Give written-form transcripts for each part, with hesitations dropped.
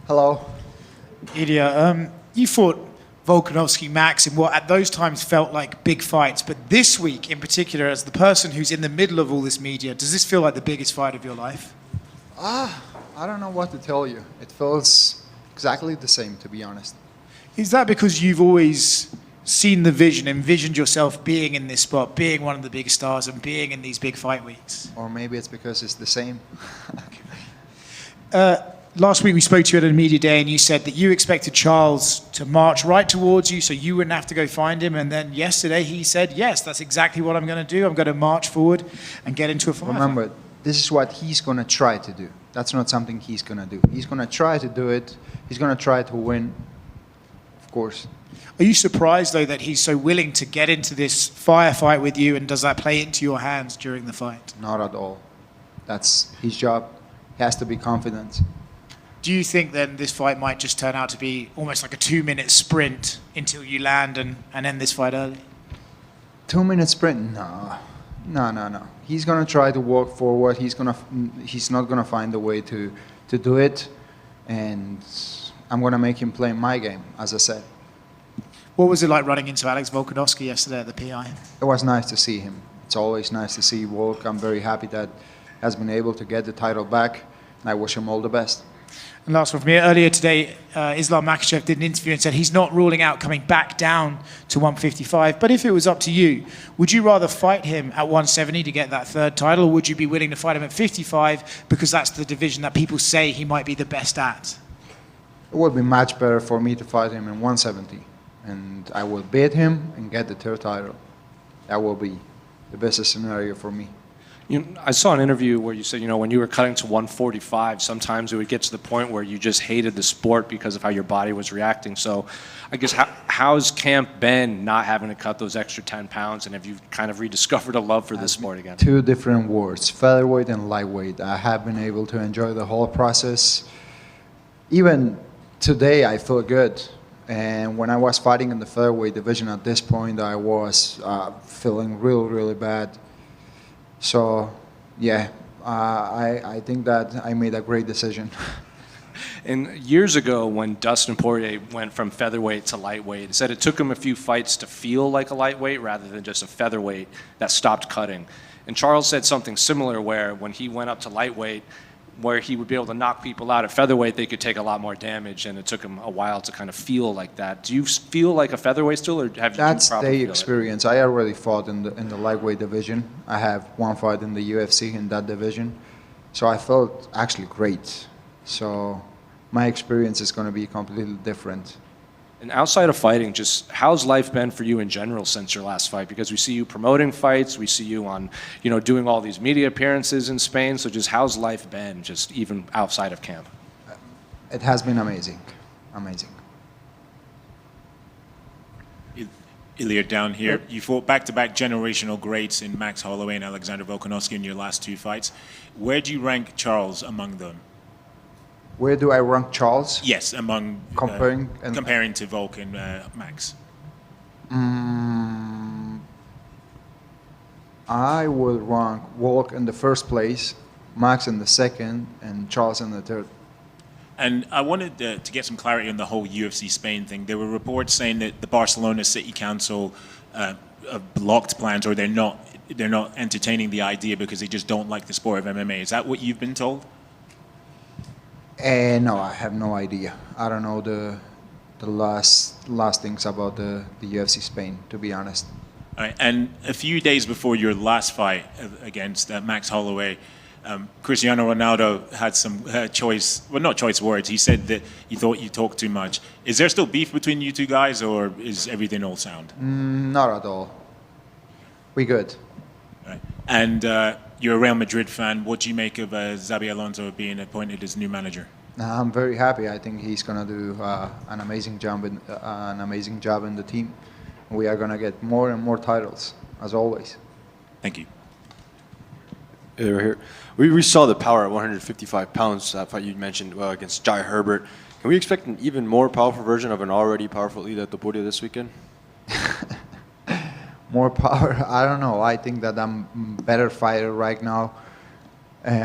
Hello. Ilia, you fought Volkanovski, Max in what at those times felt like big fights, but this week in particular, as the person who's in the middle of all this media, does this feel like the biggest fight of your life? I don't know what to tell you. It feels exactly the same, to be honest. Is that because you've always seen the vision, envisioned yourself being in this spot, being one of the biggest stars and being in these big fight weeks? Or maybe it's because it's the same. Last week we spoke to you at a media day and you said that you expected Charles to march right towards you so you wouldn't have to go find him. And then yesterday he said, yes, that's exactly what I'm going to do. I'm going to march forward and get into a fight. Remember, this is what he's going to try to do. That's not something he's going to do. He's going to try to do it. He's going to try to win, of course. Are you surprised, though, that he's so willing to get into this firefight with you, and does that play into your hands during the fight? Not at all. That's his job. He has to be confident. Do you think then this fight might just turn out to be almost like a 2-minute sprint until you land and end this fight early? 2-minute sprint? No. No. He's going to try to work forward. He's not going to find a way to do it. And I'm going to make him play my game, as I said. What was it like running into Alex Volkanovski yesterday at the PI? It was nice to see him. It's always nice to see Volk. I'm very happy that he has been able to get the title back. And I wish him all the best. And last one from me. Earlier today, Islam Makhachev did an interview and said he's not ruling out coming back down to 155. But if it was up to you, would you rather fight him at 170 to get that third title, or would you be willing to fight him at 55 because that's the division that people say he might be the best at? It would be much better for me to fight him in 170. And I will beat him and get the third title. That will be the best scenario for me. I saw an interview where you said, when you were cutting to 145, sometimes it would get to the point where you just hated the sport because of how your body was reacting. So I guess how's camp been not having to cut those extra 10 pounds, and have you kind of rediscovered a love for this sport again? Two different words, featherweight and lightweight. I have been able to enjoy the whole process. Even today, I feel good. And when I was fighting in the featherweight division at this point, I was feeling really bad. So, yeah, I think that I made a great decision. And years ago, when Dustin Poirier went from featherweight to lightweight, he said it took him a few fights to feel like a lightweight rather than just a featherweight that stopped cutting. And Charles said something similar where when he went up to lightweight, where he would be able to knock people out at featherweight, they could take a lot more damage, and it took him a while to kind of feel like that. Do you feel like a featherweight still, or have you? That's the experience. I already fought in the lightweight division. I have one fight in the UFC in that division, so I felt actually great. So my experience is going to be completely different. And outside of fighting, just how's life been for you in general since your last fight? Because we see you promoting fights, we see you on, doing all these media appearances in Spain. So just how's life been, just even outside of camp? It has been amazing, amazing. Ilia, down here, you fought back-to-back generational greats in Max Holloway and Alexander Volkanovski in your last two fights. Where do you rank Charles among them? Where do I rank Charles? Yes, among comparing to Volk and Max. I would rank Volk in the first place, Max in the second, and Charles in the third. And I wanted to get some clarity on the whole UFC Spain thing. There were reports saying that the Barcelona City Council blocked plans, or they're not entertaining the idea because they just don't like the sport of MMA. Is that what you've been told? No, I have no idea. I don't know the last things about the UFC Spain, to be honest. All right. And a few days before your last fight against Max Holloway, Cristiano Ronaldo had some not choice words. He said that he thought you talked too much. Is there still beef between you two guys, or is everything all sound? Not at all. We good. All right. And you're a Real Madrid fan. What do you make of Xabi Alonso being appointed as new manager? I'm very happy. I think he's going to do an amazing job in the team. We are going to get more and more titles, as always. Thank you. Hey, we're here. We saw the power at 155 pounds, that fight you mentioned against Jai Herbert. Can we expect an even more powerful version of an already powerful Ilia Topuria this weekend? More power? I don't know. I think that I'm a better fighter right now,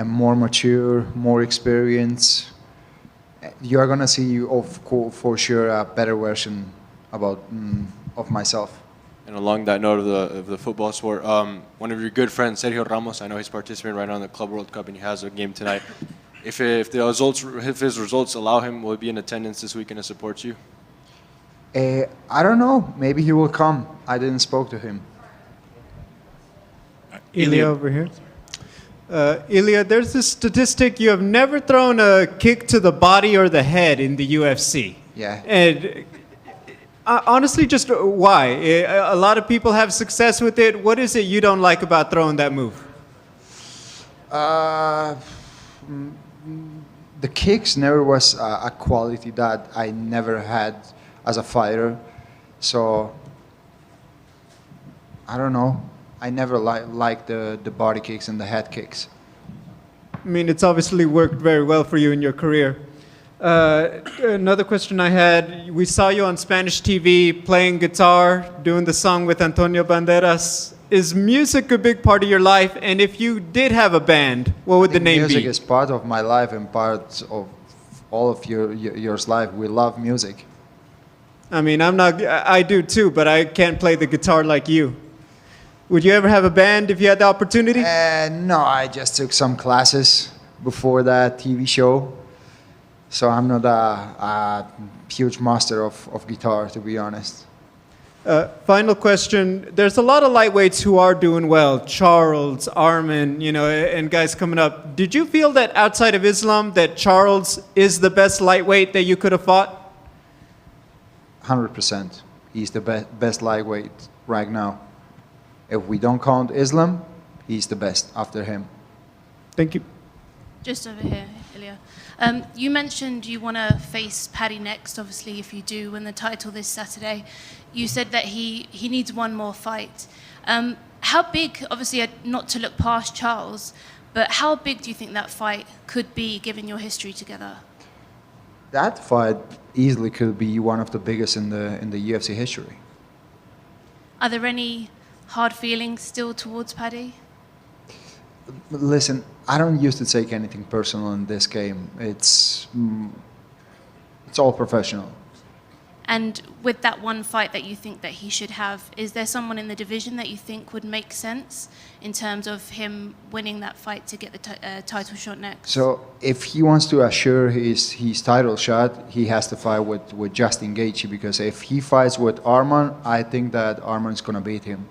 more mature, more experience. you're gonna see for sure a better version of myself. And along that note of the football sport, one of your good friends, Sergio Ramos, I know he's participating right now in the Club World Cup and he has a game tonight. If his results allow him, will he be in attendance this weekend to support you? I don't know. Maybe he will come. I didn't spoke to him. Ilia over here. Ilia, there's this statistic: you have never thrown a kick to the body or the head in the UFC. Yeah. And honestly, just why? A lot of people have success with it. What is it you don't like about throwing that move? The kicks never was a quality that I never had as a fighter. So I don't know. I never liked the body kicks and the head kicks. I mean, it's obviously worked very well for you in your career. Another question I had, we saw you on Spanish TV playing guitar, doing the song with Antonio Banderas. Is music a big part of your life? And if you did have a band, what would the name be? Music is part of my life and part of all of yours life. We love music. I mean, I do too, but I can't play the guitar like you. Would you ever have a band if you had the opportunity? No, I just took some classes before that TV show. So I'm not a huge master of guitar, to be honest. Final question. There's a lot of lightweights who are doing well. Charles, Arman, and guys coming up. Did you feel that outside of Islam that Charles is the best lightweight that you could have fought? 100%. He's the best lightweight right now. If we don't count Islam, he's the best after him. Thank you. Just over here, Ilia. You mentioned you want to face Paddy next, obviously, if you do win the title this Saturday. You said that he needs one more fight. How big, obviously, not to look past Charles, but how big do you think that fight could be, given your history together? That fight easily could be one of the biggest in the UFC history. Are there any hard feelings still towards Paddy? Listen, I don't used to take anything personal in this game. It's all professional. And with that one fight that you think that he should have, is there someone in the division that you think would make sense in terms of him winning that fight to get the title shot next? So if he wants to assure his title shot, he has to fight with Justin Gaethje, because if he fights with Arman, I think that Arman's going to beat him.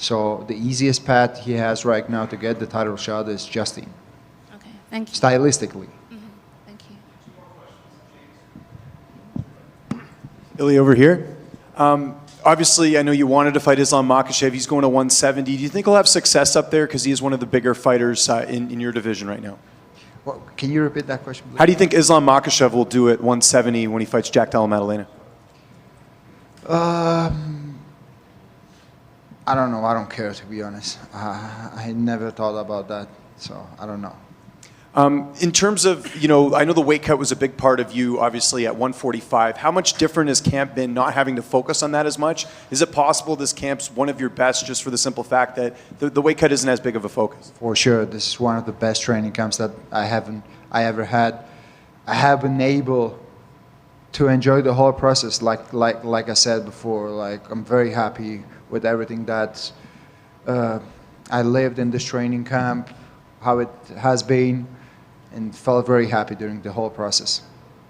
So the easiest path he has right now to get the title shot is Justin. Okay, thank you. Stylistically. Thank you. Ilia over here. Obviously, I know you wanted to fight Islam Makhachev. He's going to 170. Do you think he'll have success up there? Because he is one of the bigger fighters in your division right now. Well, can you repeat that question, please? How do you think Islam Makhachev will do at 170 when he fights Jack Della Maddalena? I don't know. I don't care, to be honest. I never thought about that, so I don't know. In terms of, I know the weight cut was a big part of you, obviously, at 145. How much different has camp been not having to focus on that as much? Is it possible this camp's one of your best just for the simple fact that the weight cut isn't as big of a focus? For sure. This is one of the best training camps that I ever had. I have been able to enjoy the whole process, like I said before. Like, I'm very happy with everything that I lived in this training camp, how it has been, and felt very happy during the whole process.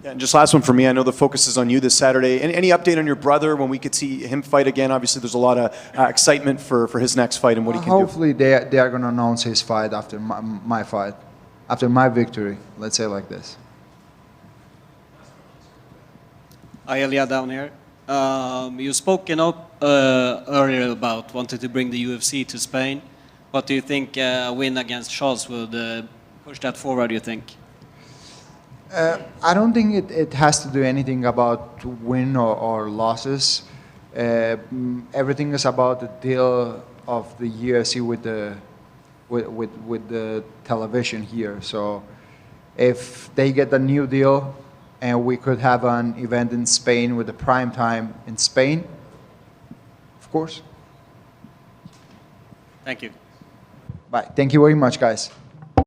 Yeah, and just last one for me. I know the focus is on you this Saturday. Any update on your brother when we could see him fight again? Obviously, there's a lot of excitement for his next fight and what he can do. Hopefully, they are going to announce his fight after my fight, after my victory. Let's say it like this. Ilia down here. You've spoken up earlier about wanting to bring the UFC to Spain. What do you think a win against Charles would push that forward, do you think? I don't think it has to do anything about win or losses. Everything is about the deal of the UFC with the television here. So if they get a new deal and we could have an event in Spain with the prime time in Spain, of course. Thank you. Bye. Thank you very much, guys.